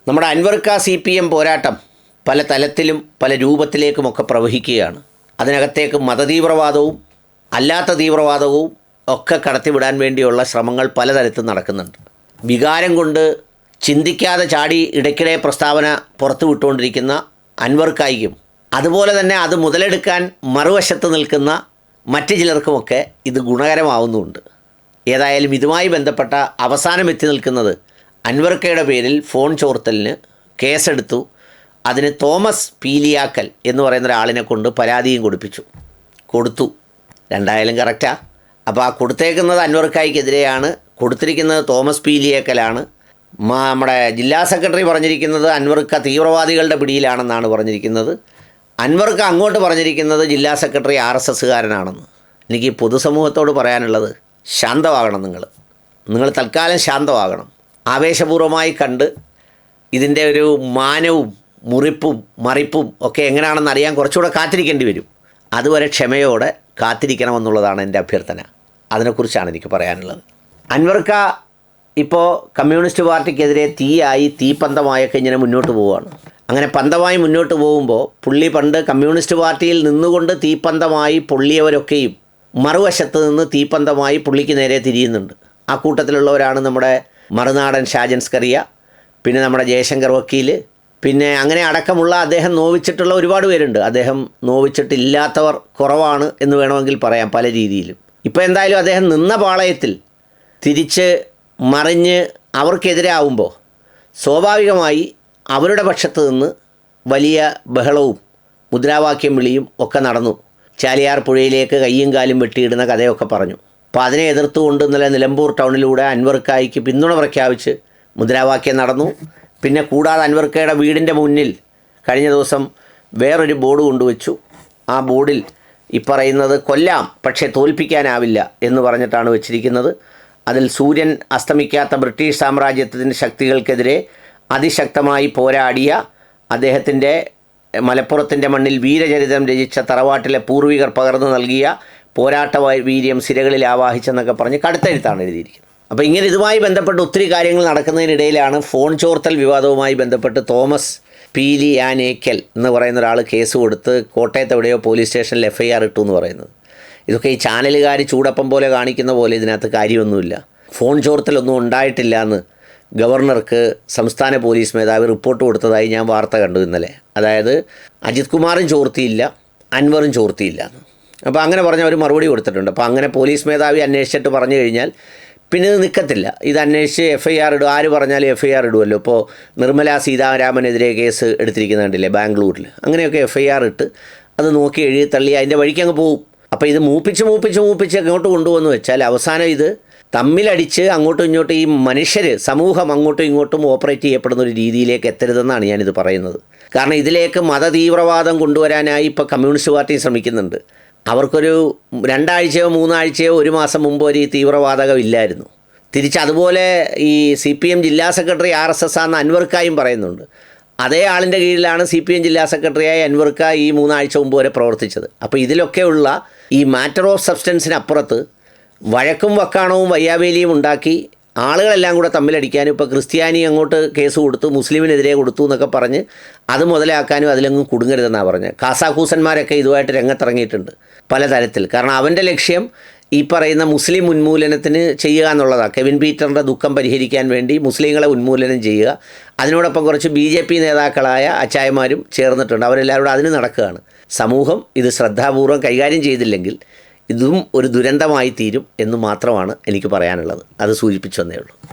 നമ്മുടെ അൻവർക്ക CPM പോരാട്ടം പല തലത്തിലും പല രൂപത്തിലേക്കുമൊക്കെ പ്രവഹിക്കുകയാണ്. അതിനകത്തേക്ക് മതതീവ്രവാദവും അല്ലാത്ത തീവ്രവാദവും ഒക്കെ കടത്തിവിടാൻ വേണ്ടിയുള്ള ശ്രമങ്ങൾ പലതരത്തിൽ നടക്കുന്നുണ്ട്. വികാരം കൊണ്ട് ചിന്തിക്കാതെ ചാടി ഇടയ്ക്കിടെ പ്രസ്താവന പുറത്തു വിട്ടുകൊണ്ടിരിക്കുന്ന അൻവർക്കായിക്കും അതുപോലെ തന്നെ അത് മുതലെടുക്കാൻ മറുവശത്ത് നിൽക്കുന്ന മറ്റ് ചിലർക്കുമൊക്കെ ഇത് ഗുണകരമാവുന്നുമുണ്ട്. ഏതായാലും ഇതുമായി ബന്ധപ്പെട്ട അവസാനം എത്തി നിൽക്കുന്നത് അൻവർക്കയുടെ പേരിൽ ഫോൺ ചോർത്തലിന് കേസെടുത്തു. അതിന് തോമസ് പീലിയാക്കൽ എന്ന് പറയുന്ന ഒരാളിനെ കൊണ്ട് പരാതിയും കൊടുത്തു. രണ്ടായാലും കറക്റ്റാ. അപ്പോൾ ആ കൊടുത്തേക്കുന്നത് അൻവർക്കായിക്കെതിരെയാണ്, കൊടുത്തിരിക്കുന്നത് തോമസ് പീലിയാക്കലാണ്. നമ്മുടെ ജില്ലാ സെക്രട്ടറി പറഞ്ഞിരിക്കുന്നത് അൻവർക്ക തീവ്രവാദികളുടെ പിടിയിലാണെന്നാണ് പറഞ്ഞിരിക്കുന്നത്. അൻവർക്ക അങ്ങോട്ട് പറഞ്ഞിരിക്കുന്നത് ജില്ലാ സെക്രട്ടറി RSSകാരനാണെന്ന്. എനിക്ക് പൊതുസമൂഹത്തോട് പറയാനുള്ളത്, ശാന്തമാകണം. നിങ്ങൾ തൽക്കാലം ശാന്തമാകണം. ആവേശപൂർവ്വമായി കണ്ട് ഇതിൻ്റെ ഒരു മാനവും മുറിപ്പും മറിപ്പും ഒക്കെ എങ്ങനെയാണെന്ന് അറിയാൻ കുറച്ചുകൂടെ കാത്തിരിക്കേണ്ടി വരും. അതുവരെ ക്ഷമയോടെ കാത്തിരിക്കണമെന്നുള്ളതാണ് എൻ്റെ അഭ്യർത്ഥന. അതിനെക്കുറിച്ചാണ് എനിക്ക് പറയാനുള്ളത്. അൻവർക്ക ഇപ്പോൾ കമ്മ്യൂണിസ്റ്റ് പാർട്ടിക്കെതിരെ തീപ്പന്തമായൊക്കെ ഇങ്ങനെ മുന്നോട്ട് പോവുകയാണ്. അങ്ങനെ പന്തമായി മുന്നോട്ട് പോകുമ്പോൾ പുള്ളി പണ്ട് കമ്മ്യൂണിസ്റ്റ് പാർട്ടിയിൽ നിന്നുകൊണ്ട് തീപ്പന്തമായി പൊള്ളിയവരൊക്കെയും മറുവശത്ത് നിന്ന് തീപ്പന്തമായി പുള്ളിക്ക് നേരെ തിരിയുന്നുണ്ട്. ആ കൂട്ടത്തിലുള്ളവരാണ് നമ്മുടെ മറുനാടൻ ഷാജൻ സ്കറിയ, പിന്നെ നമ്മുടെ ജയശങ്കർ വക്കീൽ, പിന്നെ അങ്ങനെ അടക്കമുള്ള അദ്ദേഹം നോവിച്ചിട്ടുള്ള ഒരുപാട് പേരുണ്ട്. അദ്ദേഹം നോവിച്ചിട്ടില്ലാത്തവർ കുറവാണ് എന്ന് വേണമെങ്കിൽ പറയാം പല രീതിയിലും. ഇപ്പോൾ എന്തായാലും അദ്ദേഹം നിന്ന പാളയത്തിൽ തിരിച്ച് മറിഞ്ഞ് അവർക്കെതിരാവുമ്പോൾ സ്വാഭാവികമായി അവരുടെ പക്ഷത്ത് നിന്ന് വലിയ ബഹളവും മുദ്രാവാക്യം വിളിയും ഒക്കെ നടന്നു. ചാലിയാർ പുഴയിലേക്ക് കയ്യും കാലും വെട്ടിയിടുന്ന കഥയൊക്കെ പറഞ്ഞു. അപ്പോൾ അതിനെ എതിർത്തുകൊണ്ട് ഇന്നലെ നിലമ്പൂർ ടൗണിലൂടെ അൻവർക്കായിക്ക് പിന്തുണ പ്രഖ്യാപിച്ച് മുദ്രാവാക്യം നടന്നു. പിന്നെ കൂടാതെ അൻവർക്കയുടെ വീടിൻ്റെ മുന്നിൽ കഴിഞ്ഞ ദിവസം വേറൊരു ബോർഡ് കൊണ്ടുവച്ചു. ആ ബോർഡിൽ ഈ പറയുന്നത് കൊല്ലാം പക്ഷേ തോൽപ്പിക്കാനാവില്ല എന്ന് പറഞ്ഞിട്ടാണ് വെച്ചിരിക്കുന്നത്. അതിൽ സൂര്യൻ അസ്തമിക്കാത്ത ബ്രിട്ടീഷ് സാമ്രാജ്യത്തിൻ്റെ ശക്തികൾക്കെതിരെ അതിശക്തമായി പോരാടിയ അദ്ദേഹത്തിൻ്റെ മലപ്പുറത്തിൻ്റെ മണ്ണിൽ വീരചരിതം രചിച്ച തറവാട്ടിലെ പൂർവികർ പകർന്നു നൽകിയ പോരാട്ട വീര്യം സിരകളിൽ ആവാഹിച്ചെന്നൊക്കെ പറഞ്ഞ് കടുത്തെഴുത്താണ് എഴുതിയിരിക്കുന്നത്. അപ്പോൾ ഇങ്ങനെ ഇതുമായി ബന്ധപ്പെട്ട് ഒത്തിരി കാര്യങ്ങൾ നടക്കുന്നതിനിടയിലാണ് ഫോൺ ചോർത്തൽ വിവാദവുമായി ബന്ധപ്പെട്ട് തോമസ് പീലിയാനേക്കൽ എന്ന് പറയുന്ന ഒരാൾ കേസ് കൊടുത്ത് കോട്ടയത്ത് എവിടെയോ പോലീസ് സ്റ്റേഷനിൽ FIR ഇട്ടു എന്ന് പറയുന്നത്. ഇതൊക്കെ ഈ ചാനലുകാർ ചൂടപ്പം പോലെ കാണിക്കുന്ന പോലെ ഇതിനകത്ത് കാര്യമൊന്നുമില്ല. ഫോൺ ചോർത്തലൊന്നും ഉണ്ടായിട്ടില്ല എന്ന് ഗവർണർക്ക് സംസ്ഥാന പോലീസ് മേധാവി റിപ്പോർട്ട് കൊടുത്തതായി ഞാൻ വാർത്ത കണ്ടു ഇന്നലെ. അതായത് അജിത് കുമാറും ചോർത്തിയില്ല, അൻവറും ചോർത്തിയില്ല. അപ്പോൾ അങ്ങനെ പറഞ്ഞ അവർ മറുപടി കൊടുത്തിട്ടുണ്ട്. അപ്പോൾ അങ്ങനെ പോലീസ് മേധാവി അന്വേഷിച്ചിട്ട് പറഞ്ഞു കഴിഞ്ഞാൽ പിന്നെ ഇത് നിൽക്കത്തില്ല. ഇത് അന്വേഷിച്ച് FIR ഇടും. ആര് പറഞ്ഞാലും FIR ഇടുമല്ലോ. ഇപ്പോൾ നിർമ്മല സീതാരാമനെതിരെ കേസ് എടുത്തിരിക്കുന്ന കണ്ടില്ലേ ബാംഗ്ലൂരിൽ. അങ്ങനെയൊക്കെ FIR ഇട്ട് അത് നോക്കി എഴുതി തള്ളി അതിൻ്റെ വഴിക്ക് അങ്ങ് പോവും. അപ്പോൾ ഇത് മൂപ്പിച്ച് അങ്ങോട്ട് കൊണ്ടുവന്ന് വെച്ചാൽ അവസാനം ഇത് തമ്മിലടിച്ച് അങ്ങോട്ടും ഇങ്ങോട്ടും ഈ മനുഷ്യർ സമൂഹം അങ്ങോട്ടും ഇങ്ങോട്ടും ഓപ്പറേറ്റ് ചെയ്യപ്പെടുന്ന ഒരു രീതിയിലേക്ക് എത്തരുതെന്നാണ് ഞാനിത് പറയുന്നത്. കാരണം ഇതിലേക്ക് മതതീവ്രവാദം കൊണ്ടുവരാനായി ഇപ്പോൾ കമ്മ്യൂണിസ്റ്റ് പാർട്ടി ശ്രമിക്കുന്നുണ്ട്. അവർക്കൊരു 2 ആഴ്ചയോ 3 ആഴ്ചയോ 1 മാസം മുമ്പ് ഒരു തീവ്രവാദകം ഇല്ലായിരുന്നു. തിരിച്ച് അതുപോലെ ഈ CPM ജില്ലാ സെക്രട്ടറി RSS ആണെന്ന് അൻവർക്കായും പറയുന്നുണ്ട്. അതേ ആളിൻ്റെ കീഴിലാണ് CPM ജില്ലാ സെക്രട്ടറിയായി അൻവർക്ക ഈ 3 ആഴ്ച മുമ്പ് വരെ പ്രവർത്തിച്ചത്. അപ്പോൾ ഇതിലൊക്കെയുള്ള ഈ മാറ്റർ ഓഫ് സബ്സ്റ്റൻസിനപ്പുറത്ത് വഴക്കും വക്കാണവും വയ്യാവേലിയും ഉണ്ടാക്കി ആളുകളെല്ലാം കൂടെ തമ്മിലടിക്കാനും ഇപ്പോൾ ക്രിസ്ത്യാനി അങ്ങോട്ട് കേസ് കൊടുത്തു, മുസ്ലിമിനെതിരെ കൊടുത്തു എന്നൊക്കെ പറഞ്ഞ് അത് മുതലാക്കാനും അതിലെങ്ങും കുടുങ്ങരുതെന്നാണ് പറഞ്ഞത്. കാസാക്കൂസന്മാരൊക്കെ ഇതുമായിട്ട് രംഗത്തിറങ്ങിയിട്ടുണ്ട് പലതരത്തിൽ. കാരണം അവൻ്റെ ലക്ഷ്യം ഈ പറയുന്ന മുസ്ലിം ഉന്മൂലനത്തിന് ചെയ്യുക എന്നുള്ളതാണ്. കെവിൻ പീറ്ററിൻ്റെ ദുഃഖം പരിഹരിക്കാൻ വേണ്ടി മുസ്ലിങ്ങളെ ഉന്മൂലനം ചെയ്യുക. അതിനോടൊപ്പം കുറച്ച് BJP നേതാക്കളായ അച്ചായമാരും ചേർന്നിട്ടുണ്ട്. അവരെല്ലാവരും കൂടെ അതിന് നടക്കുകയാണ്. സമൂഹം ഇത് ശ്രദ്ധാപൂർവം കൈകാര്യം ചെയ്തില്ലെങ്കിൽ ഇതും ഒരു ദുരന്തമായി തീരും എന്ന് മാത്രമാണ് എനിക്ക് പറയാനുള്ളത്. അത് സൂചിപ്പിച്ചു തന്നേ ഉള്ളൂ.